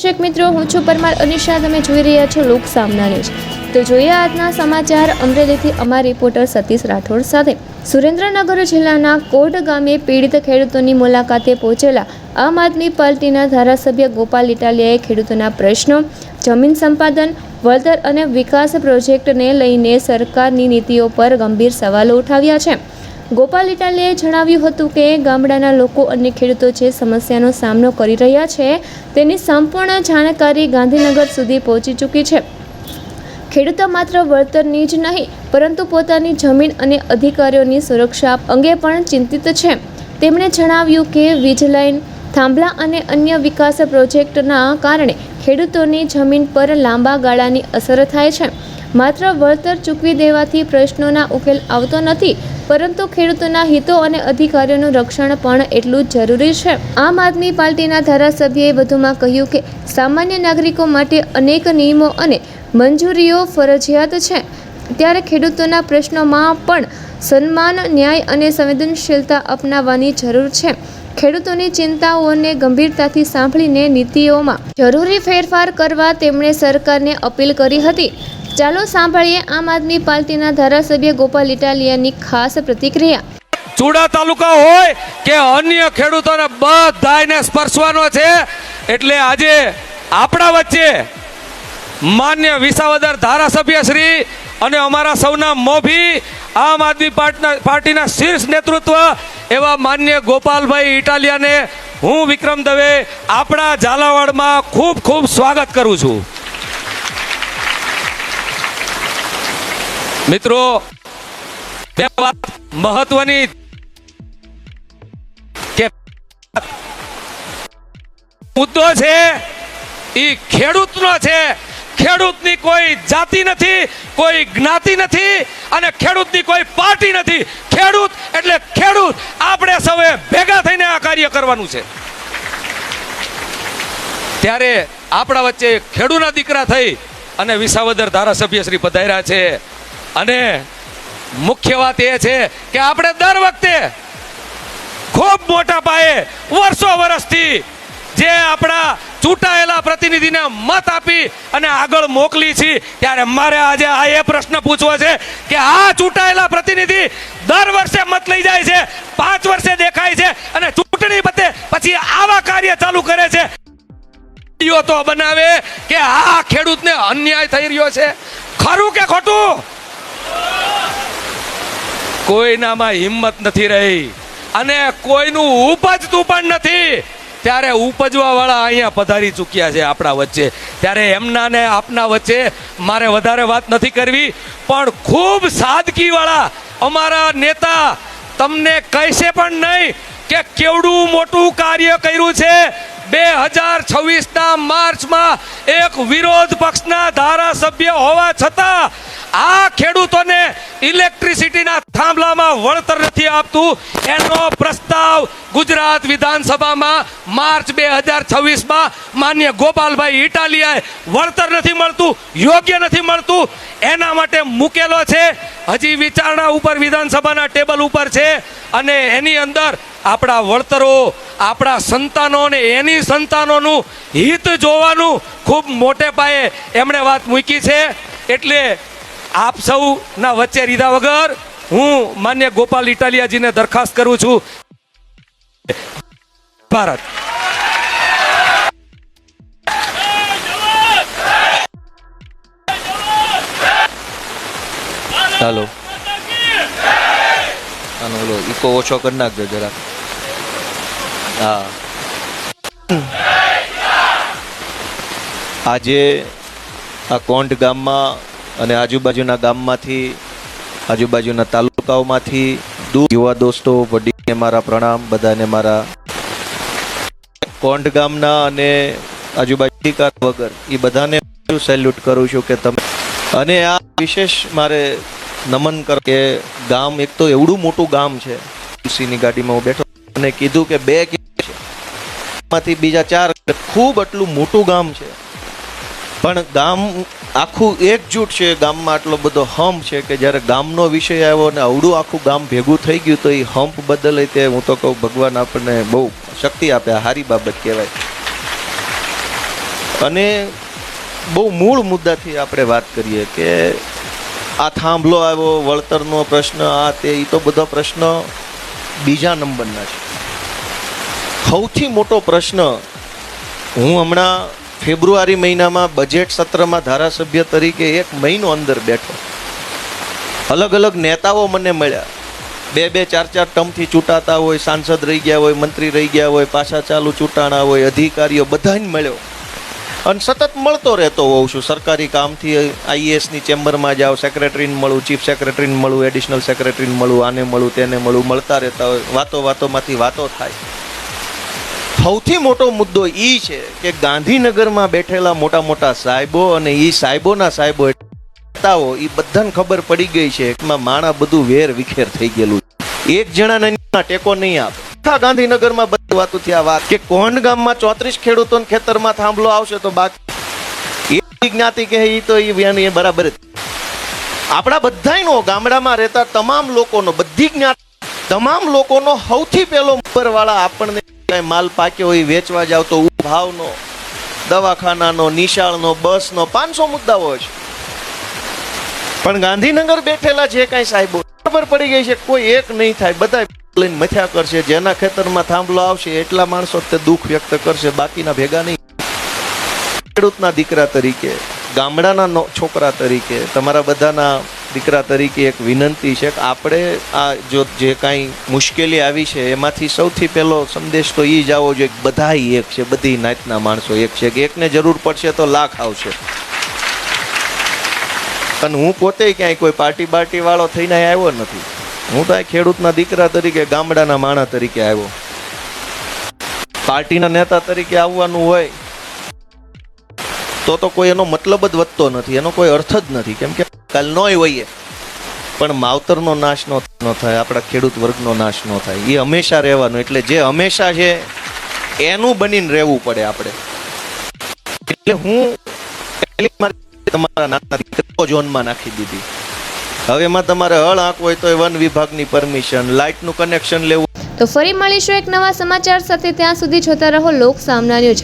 દર્શક મિત્રો, હું છું પરમાર અનિશા. તમે જોઈ રહ્યા છો લોક સામના ન્યૂઝ. તો જોઈએ આજના સમાચાર અમરેલીથી અમારા રિપોર્ટર સતીશ રાઠોડ સાથે. સુરેન્દ્રનગર જિલ્લાના કોટ ગામે પીડિત ખેડૂતોની મુલાકાતે પહોંચેલા આમ આદમી પાર્ટીના ધારાસભ્ય ગોપાલ ઇટાલિયાએ ખેડૂતોના પ્રશ્નો, જમીન સંપાદન, વળતર અને વિકાસ પ્રોજેક્ટને લઈને સરકારની નીતિઓ પર ગંભીર સવાલો ઉઠાવ્યા છે. ગોપાલ ઇટાલિયાએ જણાવ્યું હતું કે ગામડાના લોકો અને ખેડૂતો જે સમસ્યાનો સામનો કરી રહ્યા છે તેની સંપૂર્ણ જાણકારી ગાંધીનગર સુધી પહોંચી ચૂકી છે. ખેડૂતો માત્ર વળતરની જ નહીં પરંતુ પોતાની જમીન અને અધિકારીઓની સુરક્ષા અંગે પણ ચિંતિત છે. તેમણે જણાવ્યું કે વીજ લાઇન, થાંભલા અને અન્ય વિકાસ પ્રોજેક્ટના કારણે ખેડૂતોની જમીન પર લાંબા ગાળાની અસર થાય છે. માત્ર વળતર ચૂકવી દેવાથી પ્રશ્નોના ઉકેલ આવતો નથી, પરંતુ ખેડૂતોના હિતો અને અધિકારીઓનું રક્ષણ પણ એટલું જ જરૂરી છે. આમ આદમી પાર્ટીના ધારાસભ્યએ વધુમાં કહ્યું કે સામાન્ય નાગરિકો માટે અનેક નિયમો અને મંજૂરીઓ ફરજિયાત છે, ત્યારે ખેડૂતોના પ્રશ્નોમાં પણ સન્માન, ન્યાય અને સંવેદનશીલતા અપનાવવાની જરૂર છે. ખેડૂતોની ચિંતાઓને ગંભીરતાથી સાંભળીને નીતિઓમાં જરૂરી ફેરફાર કરવા તેમણે સરકારને અપીલ કરી હતી. ચાલો સાંભળીએ આમ આદમી પાર્ટીના ધારાસભ્ય ગોપાલ ઇટાલિયાની ખાસ પ્રતિક્રિયા. ચૂડા તાલુકા હોય કે અન્ય ખેડૂતોને બધાને સ્પર્શવાનો છે, એટલે આજે આપણા વચ્ચે માન્ય વિસાવદર ધારાસભ્ય શ્રી અને અમારા સૌના મોભી આમ આદમી પાર્ટીના શીર્ષ નેતૃત્વ એવા માન્ય ગોપાલભાઈ ઇટાલિયાને હું વિક્રમ દવે આપણા ઝાલાવાડમાં ખૂબ ખૂબ સ્વાગત કરું છું. મિત્રો, બે વાત મહત્વની કે મુદ્દો છે એ ખેડૂતનો છે. ખેડૂતની કોઈ જાતિ નથી, કોઈ જ્ઞાતિ નથી અને ખેડૂતની કોઈ પાર્ટી નથી. ખેડૂત એટલે ખેડૂત. આપણે સૌએ ભેગા થઈને આ કાર્ય કરવાનું છે. ત્યારે આપણા વચ્ચે ખેડૂતના દીકરા થઈ અને વિસાવદર ધારાસભ્ય શ્રી પધાર્યા છે. અને મુખ્ય વાત એ છે કે આપણે દર વખતે ખૂબ મોટા પાયે વર્ષોથી જે આપણા ચૂંટાયેલા પ્રતિનિધિને મત આપી અને આગળ મોકલી છે, ત્યારે મારે આજે આ એ પ્રશ્ન પૂછવો છે કે આ ચૂંટાયેલા પ્રતિનિધિ દર વર્ષે મત લઈ જાય છે, 5 વર્ષે દેખાય છે અને ચૂંટણી પતે પછી આવા કાર્ય ચાલુ કરે છે. તો બનાવે કે આ ખેડૂતને અન્યાય થઈ રહ્યો છે. ખરું કે ખોટું? કોઈનામાં હિંમત નથી રહી અને કોઈનું ઉપજતું પણ નથી. ત્યારે ઉપજવા વાળા અહીંયા પધારી ચૂક્યા છે આપણા વચ્ચે. ત્યારે એમના ને આપના વચ્ચે મારે વધારે વાત નથી કરવી, પણ ખૂબ સાદગી વાળા અમારા નેતા તમને કહેશે પણ નહીં કે કેવડું મોટું કાર્ય કર્યું છે. 2026ના માર્ચમાં એક વિરોધ પક્ષના ધારાસભ્ય હોવા છતાં આ ખેડૂતોને ઇલેક્ટ્રિસિટીના થાંભલામાં વળતર નથી આપતું, એનો પ્રસ્તાવ ગુજરાત વિધાનસભામાં માર્ચ 2026માં માન્ય ગોપાલભાઈ ઇટાલિયાએ વળતર નથી મળતું, યોગ્ય નથી મળતું, એના માટે મૂકેલો છે. હજી વિચારણા ઉપર વિધાનસભાના ટેબલ ઉપર છે અને એની અંદર આપણા વળતરો, આપણા સંતાનો અને એની સંતાનોનું હિત જોવાનું ખૂબ મોટે પાયે એમણે વાત મૂકી છે. એટલે આપ સૌના વચ્ચે રીધા વગર હું માન્ય ગોપાલ ઇટાલિયાજીને દરખાસ્ત કરું છું. ભારત. ચાલો આનો ઓલો ઇકો ઓછો કરી નાખજો જરા. હા, આજે આ કોંઢ ગામમાં અને આજુબાજુના ગામમાંથી, આજુબાજુના તાલુકાઓમાંથી દૂર યુવા દોસ્તો, વડીલને મારા પ્રણામ, બધાને મારા. કોંઢ ગામના અને આજુબાજુ વગર એ બધાને સેલ્યુટ કરું છું કે તમે. અને આ વિશેષ મારે નમન કર કે ગામ એક તો એવડું મોટું ગામ છે. તુલસીની ગાડીમાં હું બેઠો અને કીધું કે 2 માંથી બીજા 4, ખૂબ આટલું મોટું ગામ છે, પણ ગામ આખું એકજૂટ છે. ગામમાં આટલો બધો હંપ છે કે જ્યારે ગામનો વિષય આવ્યો ને આવડું આખું ગામ ભેગું થઈ ગયું તો એ હંપ બદલે તે હું તો કહું ભગવાન આપણને બહુ શક્તિ આપે, સારી બાબત કહેવાય. અને બહુ મૂળ મુદ્દાથી આપણે વાત કરીએ કે આ થાંભલો આવ્યો, વળતરનો પ્રશ્ન, આ તે, એ તો બધા પ્રશ્ન બીજા નંબરના છે. સૌથી મોટો પ્રશ્ન, હું હમણાં ફેબ્રુઆરી મહિનામાં બજેટ સત્રમાં ધારાસભ્ય તરીકે 1 મહિનો અંદર બેઠો. અલગ અલગ નેતાઓ મને મળ્યા, 2-4 ટર્મથી ચૂંટાતા હોય, સાંસદ રહી ગયા હોય, મંત્રી રહી ગયા હોય, પાછા ચાલુ ચૂંટાણા હોય, અધિકારીઓ, બધાને મળ્યો અને સતત મળતો રહેતો હોઉં છું. સરકારી કામથી આઈએએસની ચેમ્બરમાં જાઉં, સેક્રેટરીને મળું, ચીફ સેક્રેટરીને મળું, એડિશનલ સેક્રેટરીને મળું, આને મળું, તેને મળું, મળતા રહેતા હોય. વાતોમાંથી વાતો થાય. સૌથી મોટો મુદ્દો એ છે કે ગાંધીનગરમાં બેઠેલા મોટા મોટા સાહેબો અને એ સાહેબોના સાહેબો એ બધાને ખબર પડી ગઈ છે એમાં માણા બધું વેર વિખેર થઈ ગયેલું. એક જણાને ટેકો નહીં આપે. આખા ગાંધીનગરમાં બધી વાતો થી આ વાત કે કોંઢ ગામમાં 34 ખેડૂતોને ખેતરમાં થાંભલો આવશે તો બાકી એ જ્ઞાતિ કે એ તો એ બરાબર જ. આપણા બધાયનો ગામડામાં રહેતા તમામ લોકોનો, બધી જ્ઞાતિ તમામ લોકોનો સૌથી પહેલો ઉપરવાળા આપણને કઈ માલ પાક્યો હોય વેચવા જાવ તો ભાવનો, દવાખાનાનો, નિશાળનો, બસનો 500 મુદ્દાઓ છે. પણ ગાંધીનગર બેઠેલા જે કાંઈ સાહેબો ખબર પડી ગઈ છે કોઈ એક નહીં થાય, બધા લઈને મથ્યા કરશે. જેના ખેતરમાં થાંભલો આવશે એટલા માણસો તે દુઃખ વ્યક્ત કરશે, બાકીના ભેગા નહીં. ખેડૂતના દીકરા તરીકે, ગામડાના છોકરા તરીકે, તમારા બધાના દીકરા તરીકે એક વિનંતી છે કે આપણે આ જો જે કાંઈ મુશ્કેલી આવી છે એમાંથી સૌથી પહેલો સંદેશ તો એ જ આવવો જોઈએ કે બધા એક છે, બધી નાતના માણસો એક છે, કે એકને જરૂર પડશે તો લાખ આવશે. અને હું પોતે ક્યાંય કોઈ પાર્ટી વાળો થઈને આવ્યો નથી. હું તો આ ખેડૂતના દીકરા તરીકે, ગામડાના માણા તરીકે આવ્યો. પાર્ટીના નેતા તરીકે આવવાનું હોય તો કોઈ એનો મતલબ જ વધતો નથી, એનો કોઈ અર્થ જ નથી. કેમ કે કાલ નોય હોઈએ પણ માવતરનો નાશ ન થાય, આપણા ખેડૂત વર્ગનો નાશ ન થાય. એ હંમેશા રહેવાનું. એટલે જે હંમેશા છે એનું બનીને રહેવું પડે આપણે. એટલે હું તમારા નાના દીકરો ઝોનમાં નાખી દીધી. હવે એમાં તમારે હળ આંક હોય તો વન વિભાગની પરમિશન, લાઇટનું કનેક્શન લેવું. તો ફરી મળીશું એક નવા સમાચાર સાથે. ત્યાં સુધી જોતા રહો લોક સામના ન્યૂઝ.